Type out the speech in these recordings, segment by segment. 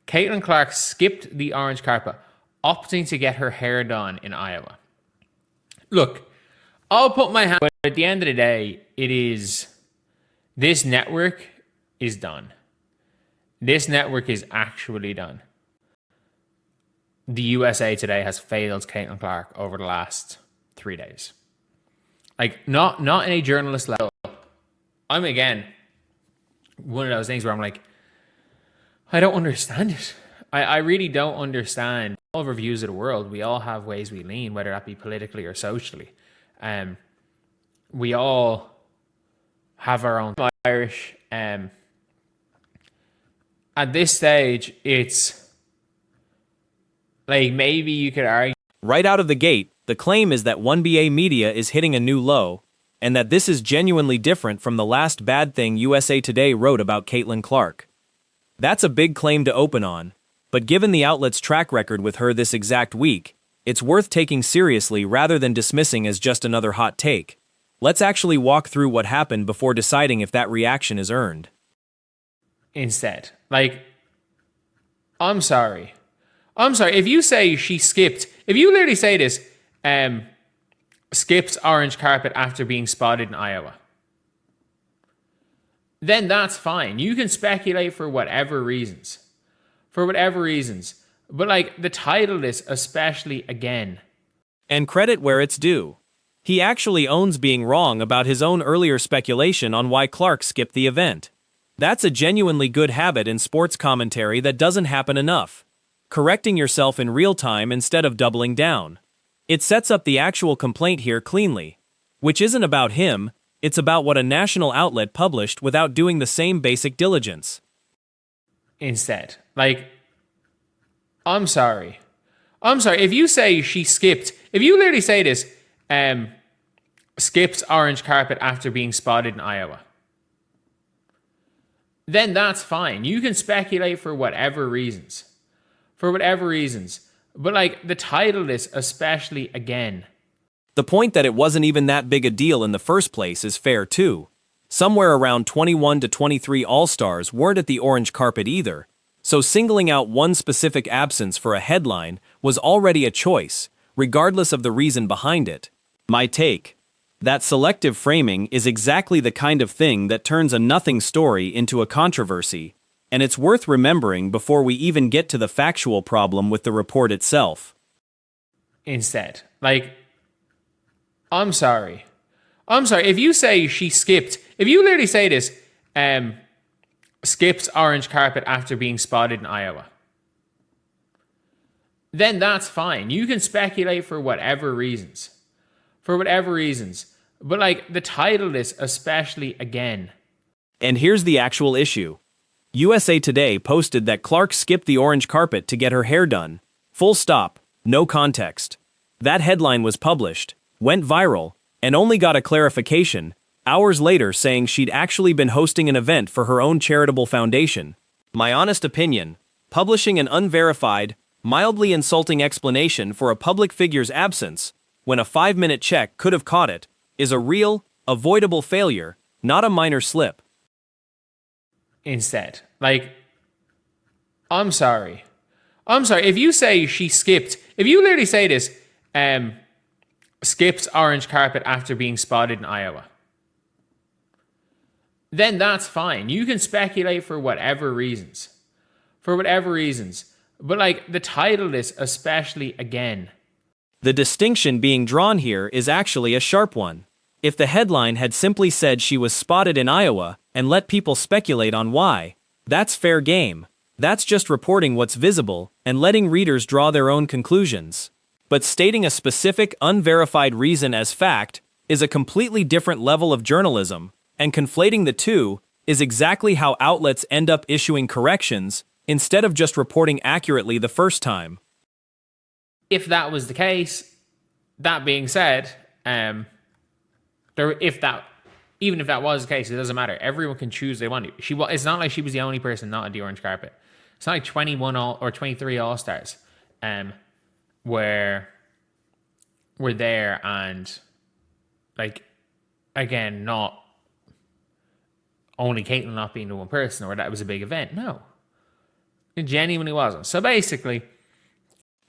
Caitlin Clark skipped the orange carpet, opting to get her hair done in Iowa. Look, I'll put my hand, but at the end of the day, this network is done. This network is actually done. The USA Today has failed Caitlin Clark over the last 3 days. Like, not in a journalist level. I'm, again, one of those things where I'm like, I don't understand it. I really don't understand. All of our views of the world, we all have ways we lean, whether that be politically or socially. We all have our own Irish. At this stage, it's like maybe you could argue. Right out of the gate, the claim is that WNBA media is hitting a new low, and that this is genuinely different from the last bad thing USA Today wrote about Caitlin Clark. That's a big claim to open on, but given the outlet's track record with her this exact week, it's worth taking seriously rather than dismissing as just another hot take. Let's actually walk through what happened before deciding if that reaction is earned. Instead, like, I'm sorry, if you say she skipped, if you literally say this, skips orange carpet after being spotted in Iowa, then that's fine. You can speculate for whatever reasons. But like, the title is especially, again. And credit where it's due. He actually owns being wrong about his own earlier speculation on why Clark skipped the event. That's a genuinely good habit in sports commentary that doesn't happen enough. Correcting yourself in real time instead of doubling down. It sets up the actual complaint here cleanly. Which isn't about him, it's about what a national outlet published without doing the same basic diligence. Instead, like, I'm sorry, if you say she skipped, if you literally say this, skips orange carpet after being spotted in Iowa, then that's fine. You can speculate for whatever reasons. But like, the title is especially, again. The point that it wasn't even that big a deal in the first place is fair too. Somewhere around 21 to 23 All-Stars weren't at the orange carpet either, so singling out one specific absence for a headline was already a choice, regardless of the reason behind it. My take: that selective framing is exactly the kind of thing that turns a nothing story into a controversy, and it's worth remembering before we even get to the factual problem with the report itself. Instead, like, I'm sorry, if you say she skipped, if you literally say this, skips orange carpet after being spotted in Iowa, then that's fine. You can speculate for whatever reasons. But like, the title is especially, again. And here's the actual issue. USA Today posted that Clark skipped the orange carpet to get her hair done. Full stop, no context. That headline was published, went viral, and only got a clarification hours later saying she'd actually been hosting an event for her own charitable foundation. My honest opinion, publishing an unverified, mildly insulting explanation for a public figure's absence, when a 5-minute check could have caught it, is a real, avoidable failure, not a minor slip. Instead, like, I'm sorry, if you say she skipped, if you literally say this, skips orange carpet after being spotted in Iowa, then that's fine. You can speculate for whatever reasons. But like, the title is especially, again. The distinction being drawn here is actually a sharp one. If the headline had simply said she was spotted in Iowa and let people speculate on why, that's fair game. That's just reporting what's visible and letting readers draw their own conclusions. But stating a specific, unverified reason as fact is a completely different level of journalism, and conflating the two is exactly how outlets end up issuing corrections instead of just reporting accurately the first time. If that was the case, that being said, even if that was the case, it doesn't matter. Everyone can choose they want to. It's not like she was the only person not at the orange carpet. It's not like 21 or 23 All-Stars were there, and, like, again, not only Caitlin not being the one person or that it was a big event. No. It genuinely wasn't. So basically,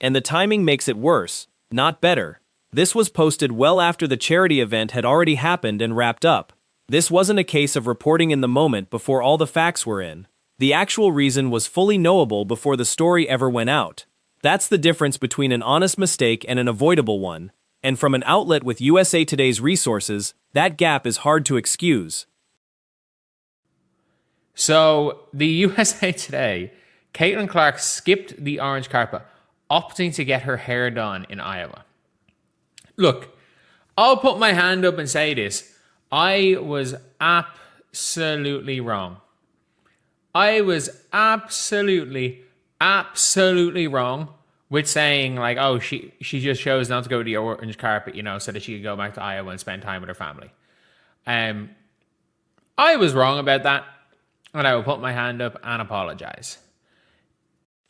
And the timing makes it worse, not better. This was posted well after the charity event had already happened and wrapped up. This wasn't a case of reporting in the moment before all the facts were in. The actual reason was fully knowable before the story ever went out. That's the difference between an honest mistake and an avoidable one. And from an outlet with USA Today's resources, that gap is hard to excuse. so the USA Today, Caitlin Clark skipped the orange carpet, opting to get her hair done in Iowa. Look, I'll put my hand up and say this. I was absolutely wrong. I was absolutely wrong with saying like, oh, she just chose not to go to the orange carpet, so that she could go back to Iowa and spend time with her family. I was wrong about that, and I will put my hand up and apologize.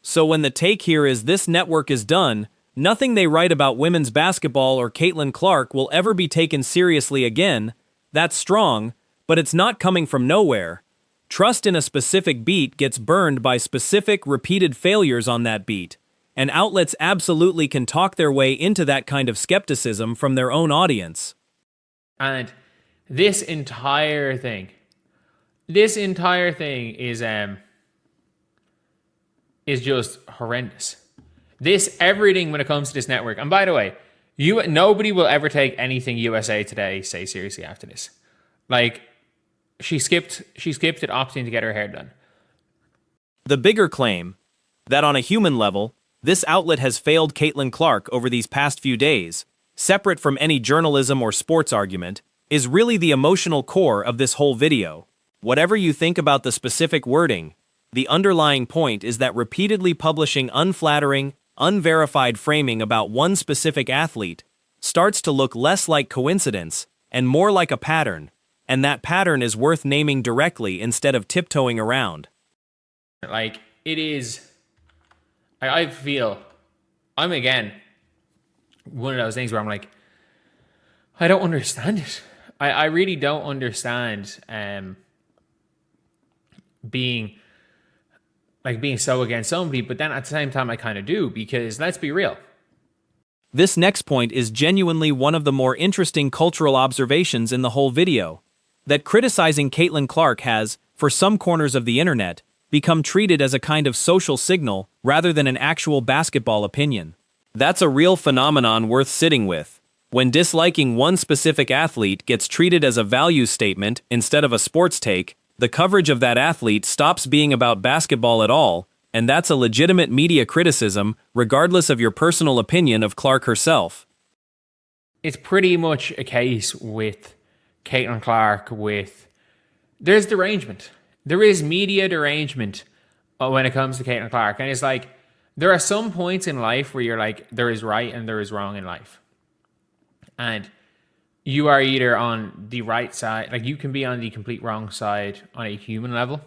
So when the take here is this network is done, nothing they write about women's basketball or Caitlin Clark will ever be taken seriously again. That's strong, but it's not coming from nowhere. Trust in a specific beat gets burned by specific, repeated failures on that beat, and outlets absolutely can talk their way into that kind of skepticism from their own audience. And this entire thing is just horrendous. Everything when it comes to this network. And by the way, nobody will ever take anything USA Today say seriously after this. Like, she skipped it, opting to get her hair done. The bigger claim, that on a human level, this outlet has failed Caitlin Clark over these past few days, separate from any journalism or sports argument, is really the emotional core of this whole video. Whatever you think about the specific wording, the underlying point is that repeatedly publishing unflattering, unverified framing about one specific athlete starts to look less like coincidence and more like a pattern, and that pattern is worth naming directly instead of tiptoeing around. Like, it is... I feel... I'm, again, one of those things where I'm like, I don't understand it. I really don't understand being so against somebody, but then at the same time I kind of do, because let's be real. This next point is genuinely one of the more interesting cultural observations in the whole video. That criticizing Caitlin Clark has, for some corners of the internet, become treated as a kind of social signal rather than an actual basketball opinion. That's a real phenomenon worth sitting with. When disliking one specific athlete gets treated as a value statement instead of a sports take, the coverage of that athlete stops being about basketball at all, and that's a legitimate media criticism regardless of your personal opinion of Clark herself. It's pretty much a case with Caitlin Clark there's derangement. There is media derangement when it comes to Caitlin Clark. And it's like, there are some points in life where you're like, there is right and there is wrong in life. And you are either on the right side, like you can be on the complete wrong side on a human level.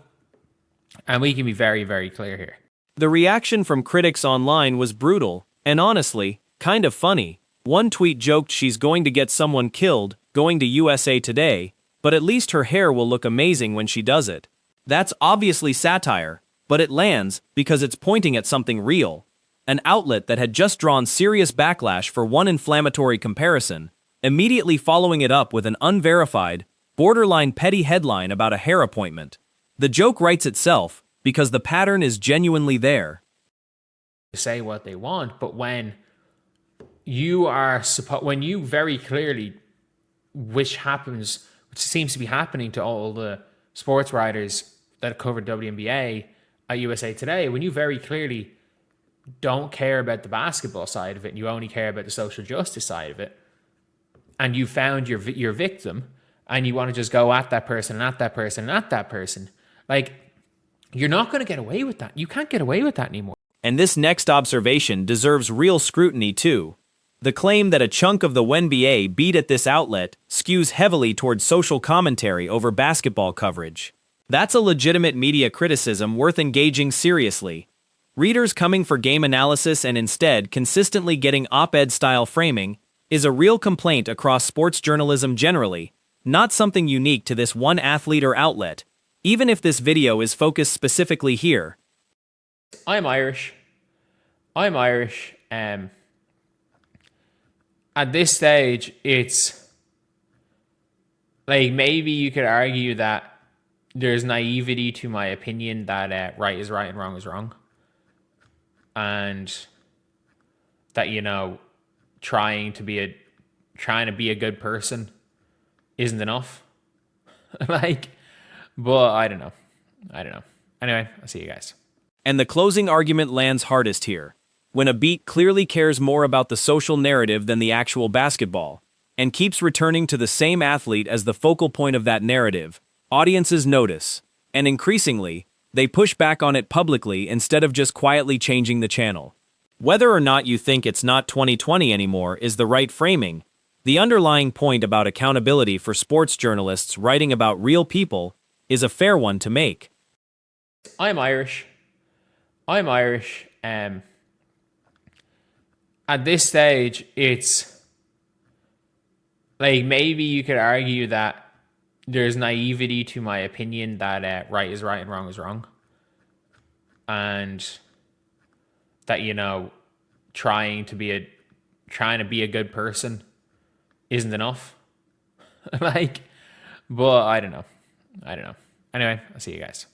And we can be very, very clear here. The reaction from critics online was brutal, and honestly, kind of funny. One tweet joked she's going to get someone killed, going to USA Today, but at least her hair will look amazing when she does it. That's obviously satire, but it lands because it's pointing at something real. An outlet that had just drawn serious backlash for one inflammatory comparison, immediately following it up with an unverified, borderline petty headline about a hair appointment. The joke writes itself because the pattern is genuinely there. Say what they want, but when you very clearly, which seems to be happening to all the sports writers that covered WNBA at USA Today, when you very clearly don't care about the basketball side of it and you only care about the social justice side of it, and you found your victim and you want to just go at that person and at that person and at that person, like, you're not going to get away with that. You can't get away with that anymore. And this next observation deserves real scrutiny too. The claim that a chunk of the WNBA beat at this outlet skews heavily towards social commentary over basketball coverage. That's a legitimate media criticism worth engaging seriously. Readers coming for game analysis and instead consistently getting op-ed style framing is a real complaint across sports journalism generally, not something unique to this one athlete or outlet, even if this video is focused specifically here. I'm Irish. I'm Irish. At this stage, it's like maybe you could argue that there's naivety to my opinion that right is right and wrong is wrong, and that trying to be a good person isn't enough. Like, but I don't know. I don't know. Anyway, I'll see you guys. And the closing argument lands hardest here. When a beat clearly cares more about the social narrative than the actual basketball, and keeps returning to the same athlete as the focal point of that narrative, audiences notice, and increasingly, they push back on it publicly instead of just quietly changing the channel. Whether or not you think it's not 2020 anymore is the right framing, the underlying point about accountability for sports journalists writing about real people is a fair one to make. I'm Irish. I'm Irish. At this stage, it's like maybe you could argue that there's naivety to my opinion that right is right and wrong is wrong, and that trying to be a good person isn't enough. Like, but I don't know. Anyway, I'll see you guys.